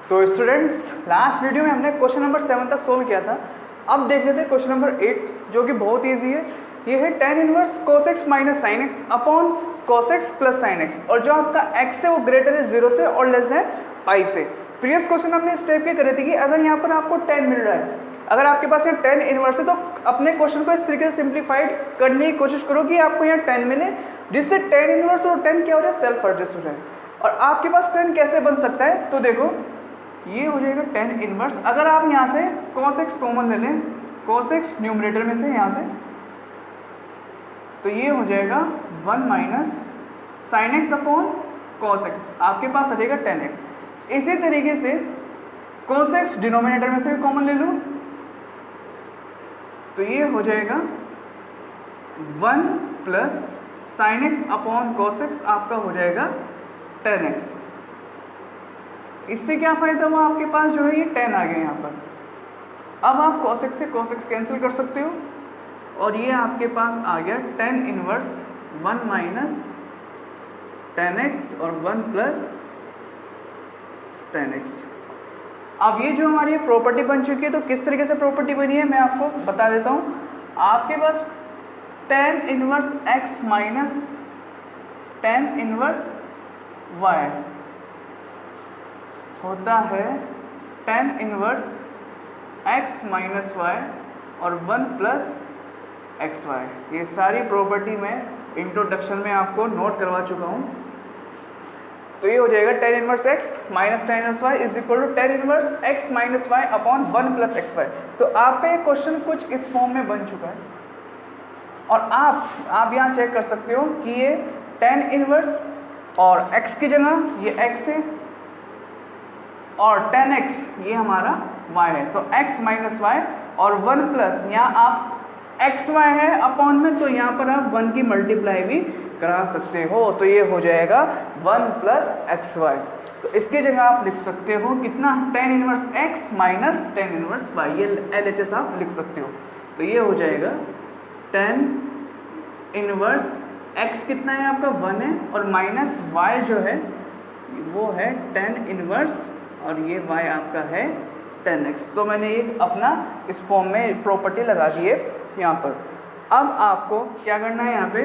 तो students, last video में हमने क्वेश्चन नंबर 7 तक सोल्व किया था। अब देख लेते हैं क्वेश्चन नंबर 8 जो कि बहुत ईजी है। ये है tan inverse cos x minus sine x upon cos x plus sine x, और जो आपका x है वो ग्रेटर है 0 से और लेस है पाई से। प्रीवियस क्वेश्चन हमने इस टाइप के करे थे कि अगर यहाँ पर आपको tan मिल रहा है, अगर आपके पास यहाँ tan इनवर्स है, तो अपने क्वेश्चन को इस तरीके से सिंप्लीफाइड करने की कोशिश करो कि आपको यहाँ tan मिले, जिससे tan इनवर्स और tan क्या हो जाए, सेल्फ एडजस्ट हो जाए। और आपके पास tan कैसे बन सकता है, तो देखो ये हो जाएगा tan इनवर्स। अगर आप यहाँ से cos x कॉमन ले लें, cos x न्यूमरेटर में से यहाँ से, तो ये हो जाएगा 1 minus sine x upon cos x, आपके पास आ जाएगा tan x। इसी तरीके से cos x डिनोमिनेटर में से भी कॉमन ले लूँ, तो ये हो जाएगा 1 plus sine x upon cos x, आपका हो जाएगा tan x। इससे क्या फ़ायदा हुआ, आपके पास जो है ये tan आ गया यहाँ पर। अब आप cos x से cos x कैंसिल कर सकते हो, और ये आपके पास आ गया tan inverse 1 minus tan x और 1 प्लस tan x। अब ये जो हमारी प्रॉपर्टी बन चुकी है, तो किस तरीके से प्रॉपर्टी बनी है मैं आपको बता देता हूँ। आपके पास tan inverse x minus tan inverse y होता है tan inverse x minus y और 1 प्लस एक्स वाई। ये सारी प्रॉपर्टी मैं इंट्रोडक्शन में आपको नोट करवा चुका हूँ। तो ये हो जाएगा tan inverse x minus tan inverse y is equal to tan inverse x minus y upon 1 plus x y. तो आप पे क्वेश्चन कुछ इस फॉर्म में बन चुका है, और आप यहाँ चेक कर सकते हो कि ये tan इनवर्स और x की जगह ये x है, और tan x ये हमारा y है, तो x माइनस y और 1 प्लस यहाँ आप एक्स वाई है अपॉन में, तो यहाँ पर आप 1 की मल्टीप्लाई भी करा सकते हो, तो ये हो जाएगा 1 प्लस एक्स वाई। तो इसकी जगह आप लिख सकते हो कितना, tan inverse x minus tan inverse y, ये LHS आप लिख सकते हो। तो ये हो जाएगा tan इनवर्स x कितना है आपका 1 है, और माइनस y जो है वो है tan इनवर्स, और ये y आपका है tan x। तो मैंने ये अपना इस फॉर्म में प्रॉपर्टी लगा दी है यहाँ पर। अब आपको क्या करना है, यहाँ पे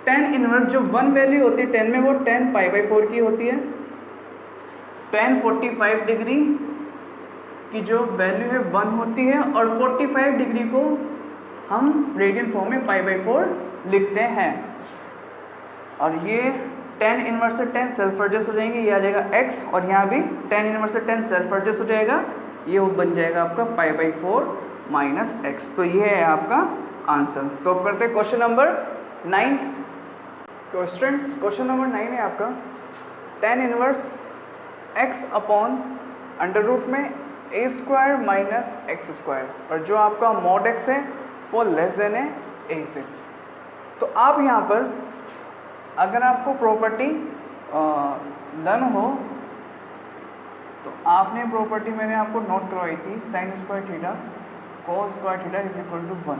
tan इनवर्स जो 1 वैल्यू होती है tan में, वो tan π/4 की होती है। tan 45 डिग्री की जो वैल्यू है 1 होती है, और 45 डिग्री को हम रेडियन फॉर्म में π/4 लिखते हैं। और ये tan इनवर्स से tan सेल्फ एडजस्ट हो जाएंगे, ये आ जाएगा x, और यहाँ भी tan इनवर्स से tan सेल्फ एडजस्ट हो जाएगा, ये वो बन जाएगा आपका π/4 माइनस एक्स। तो ये है आपका आंसर। तो अब करते हैं क्वेश्चन नंबर 9। तो स्टूडेंट्स, क्वेश्चन नंबर 9 है आपका tan inverse x upon under root में a square minus x square, और जो आपका मॉड x है वो लेस देन है a से। तो आप यहाँ पर अगर आपको प्रॉपर्टी लर्न हो, तो आपने प्रॉपर्टी मैंने आपको नोट करवाई थी, sine square theta cos square theta is equal to 1।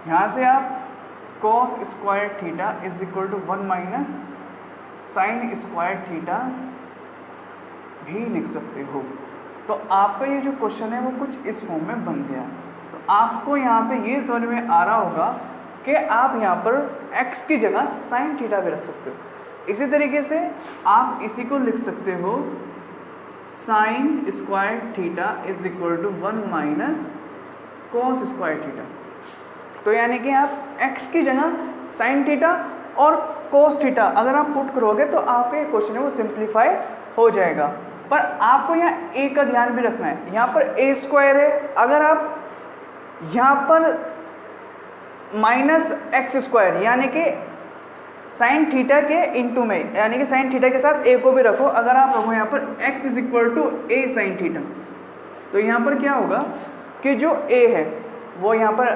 यहाँ से आप cos square theta is equal to 1 minus sine square theta भी लिख सकते हो। तो आपका ये जो क्वेश्चन है वो कुछ इस फॉर्म में बन गया। तो आपको यहाँ से ये समझ में आ रहा होगा कि आप यहाँ पर x की जगह साइन थीटा भी रख सकते हो। इसी तरीके से आप इसी को लिख सकते हो, sine square theta is equal to 1 minus cos square theta. तो यानी कि आप x की जगह साइन थीटा और cos थीटा अगर आप पुट करोगे, तो आपका ये क्वेश्चन है वो सिंप्लीफाई हो जाएगा। पर आपको यहाँ a का ध्यान भी रखना है, यहाँ पर a स्क्वायर है, अगर आप यहाँ पर माइनस एक्स स्क्वायर यानी कि साइन थीटा के इंटू में, यानी कि साइन थीटा के साथ a को भी रखो, अगर आप रखो यहाँ पर x is equal to a sine theta, तो यहाँ पर क्या होगा कि जो a है वो यहाँ पर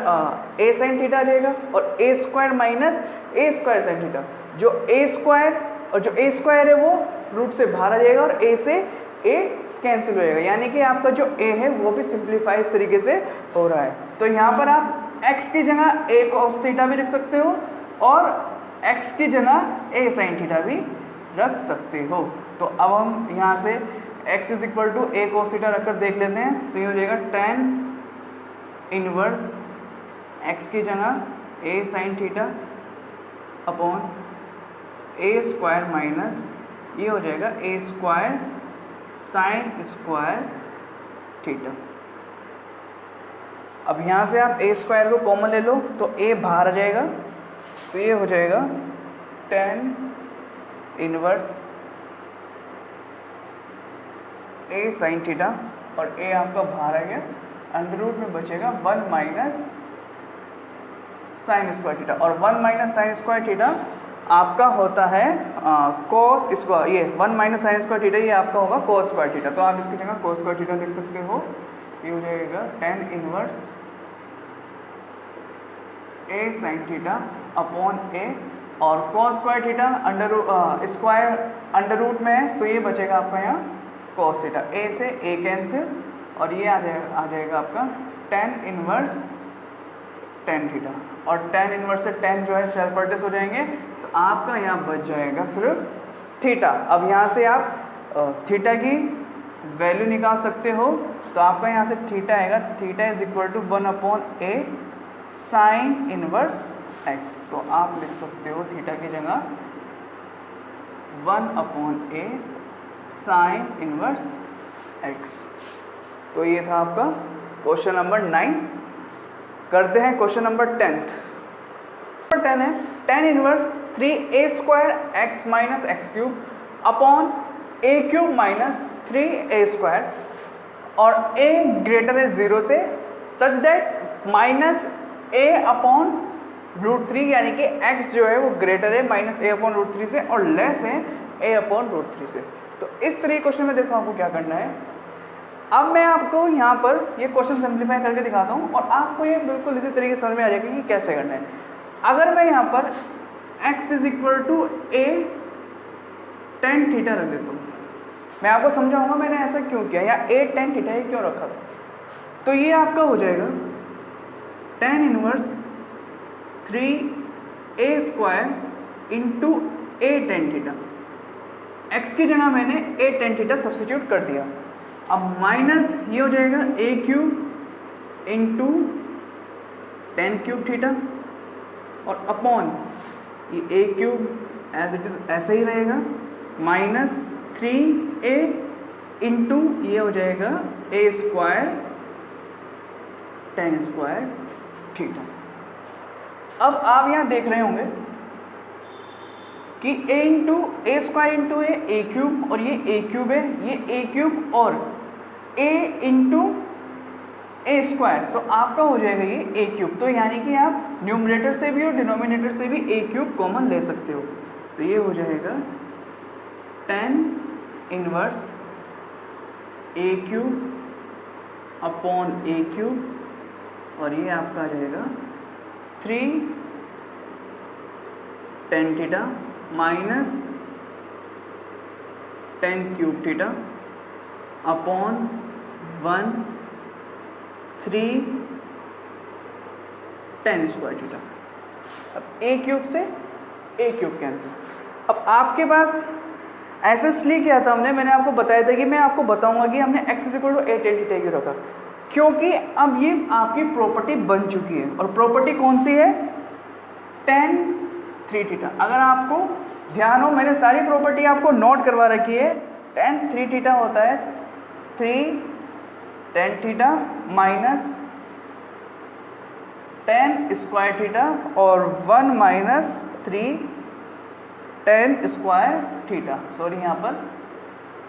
a साइन थीटा आ जाएगा, और a square minus a square sine theta, जो a स्क्वायर और जो a स्क्वायर है वो रूट से बाहर आ जाएगा, और a से a कैंसिल हो जाएगा, यानी कि आपका जो a है वो भी सिंप्लीफाई इस तरीके से हो रहा है। तो यहाँ पर आप x की जगह a cos थीटा भी रख सकते हो, और x की जगह a sin थीटा भी रख सकते हो। तो अब हम यहाँ से x is equal to a cos theta रखकर देख लेते हैं। तो ये हो जाएगा tan इनवर्स x की जगह a sin theta upon a square minus ये हो जाएगा a square sine square theta. अब यहाँ से आप a स्क्वायर को कॉमन ले लो तो a बाहर आ जाएगा, तो ये हो जाएगा tan inverse a sine theta और a आपका बाहर आ गया, अंडर रूट में बचेगा 1 माइनस साइन स्क्वायर थीटा और 1 माइनस साइन स्क्वायर थीटा आपका होता है कोस स्क्वायर, ये 1 माइनस साइन स्क्वायर थीटा ये आपका होगा कोस स्क्वायर थीटा। तो आप इसकी जगह कोस स्क्वायर थीटा लिख सकते हो। ये हो जाएगा tan inverse a sine theta upon a और cos square theta square under root में है, तो ये बचेगा आपका यहाँ cos थीटा। a से a कैंसिल और ये आ जाएगा आपका tan इनवर्स tan थीटा और tan इनवर्स से tan जो है सेल्फ एडजस्ट हो जाएंगे, तो आपका यहाँ बच जाएगा सिर्फ थीटा। अब यहाँ से आप थीटा की वैल्यू निकाल सकते हो, तो आपका यहाँ से थीटा आएगा, theta is equal to 1 upon a sine inverse x। तो आप लिख सकते हो थीटा की जगह 1 upon a sine inverse x। तो ये था आपका क्वेश्चन नंबर 9। करते हैं क्वेश्चन नंबर 10। नंबर 10 है tan inverse 3a square x minus x cube upon a cube minus 3a square और a ग्रेटर है 0 से such that minus a upon root 3 यानी कि x जो है वो ग्रेटर है माइनस a अपॉन रूट 3 से और लेस है a अपॉन रूट 3 से। तो इस तरह क्वेश्चन में देखो आपको क्या करना है। अब मैं आपको यहाँ पर ये क्वेश्चन सिंप्लीफाई करके दिखाता हूँ और आपको ये बिल्कुल इसी तरीके से समझ में आ जाएगा कि कैसे करना है। अगर मैं यहाँ पर x is equal to a tan theta रख देता हूँ, मैं आपको समझाऊंगा मैंने ऐसा क्यों किया या a tan थीटा ये क्यों रखा था। तो ये आपका हो जाएगा tan inverse 3a square into a tan theta. x की जगह मैंने a tan थीटा सब्स्टिट्यूट कर दिया। अब माइनस ये हो जाएगा a cube into tan cube theta और अपॉन ये a cube as it is ऐसे ही रहेगा माइनस 3a इंटू ये हो जाएगा a square tan square theta. अब आप यहाँ देख रहे होंगे कि a into A square into A cube और ये a क्यूब है, ये a क्यूब और a इंटू ए स्क्वायर, तो आपका हो जाएगा ये a क्यूब। तो यानी कि आप न्यूमरेटर से भी और डिनोमिनेटर से भी a क्यूब कॉमन ले सकते हो। तो ये हो जाएगा tan inverse a cube upon a cube और ये आपका आ जाएगा 3 tan theta minus tan cube theta upon 1 3 tan square theta. अब a क्यूब से a क्यूब कैंसिल। अब आपके पास ऐसे इसलिए किया था हमने, मैंने आपको बताया था कि मैं आपको बताऊंगा कि हमने x equal to a tan theta क्यों रखा, क्योंकि अब ये आपकी प्रॉपर्टी बन चुकी है और प्रॉपर्टी कौन सी है tan 3 थीटा। अगर आपको ध्यान हो मैंने सारी प्रॉपर्टी आपको नोट करवा रखी है। tan 3 थीटा होता है 3 tan theta minus tan square theta और 1 minus 3 tan square theta. Sorry यहाँ पर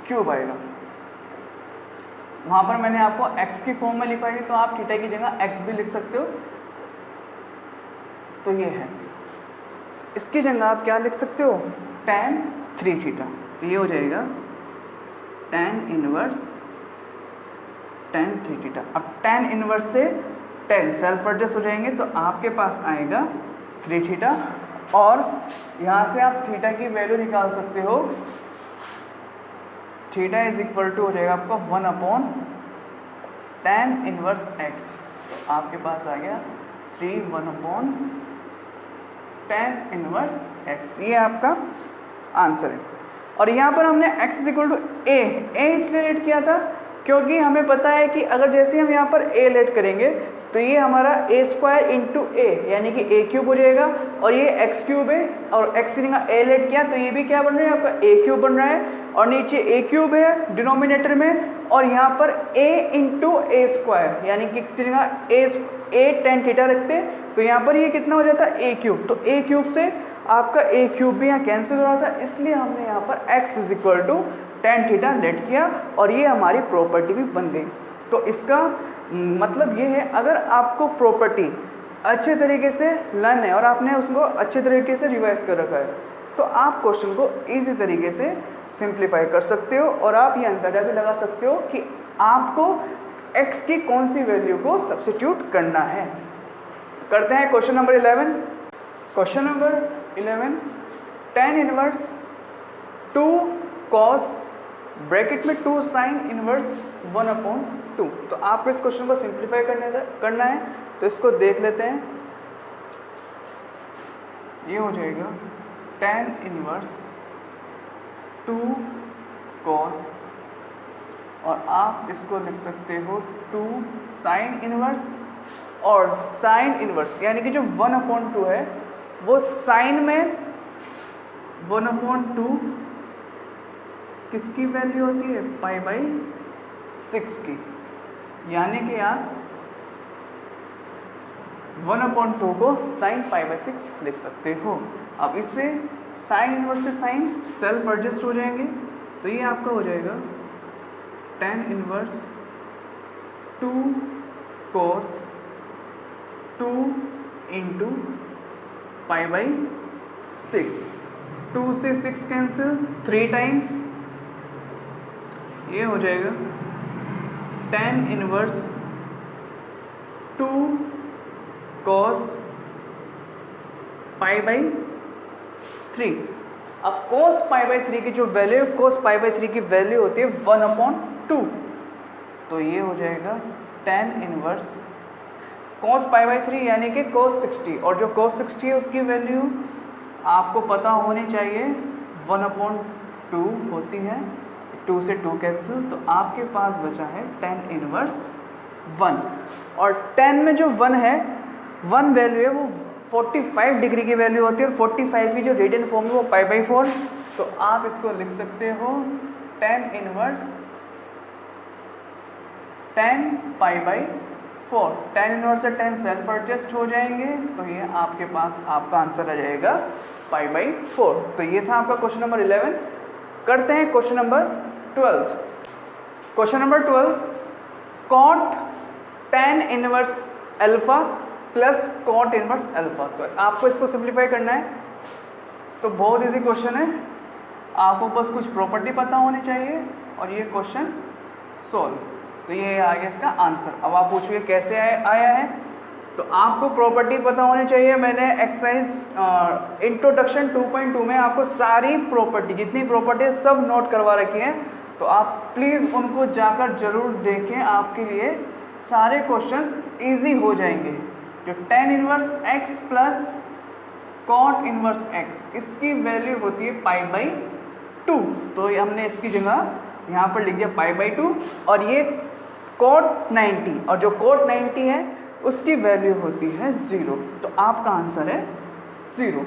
क्यूब आएगा, वहाँ पर मैंने आपको x की फॉर्म में लिखवाई थी, तो आप थीटा की जगह x भी लिख सकते हो। तो ये है, इसकी जगह आप क्या लिख सकते हो tan 3 थीटा। तो ये हो जाएगा tan इनवर्स tan 3 थीटा। अब tan इनवर्स से tan सेल्फ एडजस्ट हो जाएंगे, तो आपके पास आएगा 3 थीटा और यहाँ से आप थीटा की वैल्यू निकाल सकते हो। थीटा इज इक्वल टू हो जाएगा आपका 1 अपॉन tan इनवर्स x। तो आपके पास आ गया 3 1 अपॉन tan इनवर्स x। ये आपका आंसर है। और यहाँ पर हमने x इक्वल टू ए इसलिए लेट किया था क्योंकि हमें पता है कि अगर जैसे हम यहाँ पर a लेट करेंगे तो ये हमारा a स्क्वायर इंटू ए यानी कि a क्यूब हो जाएगा, और ये x क्यूब है और x की जगह a लेट किया तो ये भी क्या बन रहा है आपका a क्यूब बन रहा है, और नीचे a क्यूब है डिनोमिनेटर में, और यहाँ पर a इंटू ए स्क्वायर यानी कि इसकी जगह a tan थीटा रखते हैं तो यहाँ पर ये कितना हो जाता है a क्यूब, तो a क्यूब से आपका a क्यूब भी यहाँ कैंसिल हो रहा था, इसलिए हमने यहाँ पर x is equal to tan theta let किया और ये हमारी प्रॉपर्टी भी बन गई। तो इसका मतलब ये है, अगर आपको प्रॉपर्टी अच्छे तरीके से लर्न है और आपने उसको अच्छे तरीके से रिवाइज कर रखा है तो आप क्वेश्चन को इजी तरीके से सिंप्लीफाई कर सकते हो और आप ये अंदाजा भी लगा सकते हो कि आपको x की कौन सी वैल्यू को सब्स्टिट्यूट करना है। करते हैं question number 11। Question number 11, tan inverse 2 cos bracket में 2 sin इनवर्स 1/2। तो आपको इस क्वेश्चन को सिंप्लीफाई करना है तो इसको देख लेते हैं। ये हो जाएगा tan इनवर्स 2 cos और आप इसको लिख सकते हो 2 sin इनवर्स, और sin इनवर्स यानी कि जो 1/2 है वो sin में 1/2 किसकी वैल्यू होती है π/6 की, यानी कि आप 1/2 को sin π/6 लिख सकते हो। अब इससे sin इनवर्स से sin सेल्फ एडजस्ट हो जाएंगे तो ये आपका हो जाएगा tan इनवर्स 2 cos 2 इंटू π/6, 2 से 6 कैंसिल 3 टाइम्स, ये हो जाएगा tan इनवर्स 2 cos π/3। अब cos π/3 की जो वैल्यू cos π/3 की वैल्यू होती है 1/2, तो ये हो जाएगा tan इनवर्स cos π/3 यानी कि cos 60, और जो cos 60 है उसकी वैल्यू आपको पता होनी चाहिए 1/2 होती है, 2 से 2 कैंसिल, तो आपके पास बचा है tan इनवर्स 1, और tan में जो 1 है 1 वैल्यू है वो 45 डिग्री की वैल्यू होती है, और 45 की जो रेडियन फॉर्म है वो π/4, तो आप इसको लिख सकते हो tan inverse tan π/4। tan inverse से tan सेल्फ एडजस्ट हो जाएंगे तो ये आपके पास आपका आंसर आ जाएगा π/4। तो ये था आपका क्वेश्चन नंबर 11। करते हैं question number 12। Question number 12, cot tan inverse alpha plus cot inverse alpha. तो आपको इसको सिंप्लीफाई करना है, तो बहुत इजी क्वेश्चन है, आपको बस कुछ प्रॉपर्टी पता होनी चाहिए और ये क्वेश्चन सोल्व। तो ये आ गया इसका आंसर। अब आप पूछिए कैसे आया है, तो आपको प्रॉपर्टी पता होनी चाहिए। मैंने एक्सरसाइज इंट्रोडक्शन 2.2 में आपको सारी प्रॉपर्टी जितनी प्रॉपर्टी सब नोट करवा रखी हैं, तो आप प्लीज़ उनको जाकर जरूर देखें, आपके लिए सारे क्वेश्चंस इजी हो जाएंगे। जो tan inverse x plus cot inverse x इसकी वैल्यू होती है π/2, तो हमने इसकी जगह यहाँ पर लिख दिया π/2, और ये cot 90, और जो cot 90 है उसकी वैल्यू होती है 0, तो आपका आंसर है 0।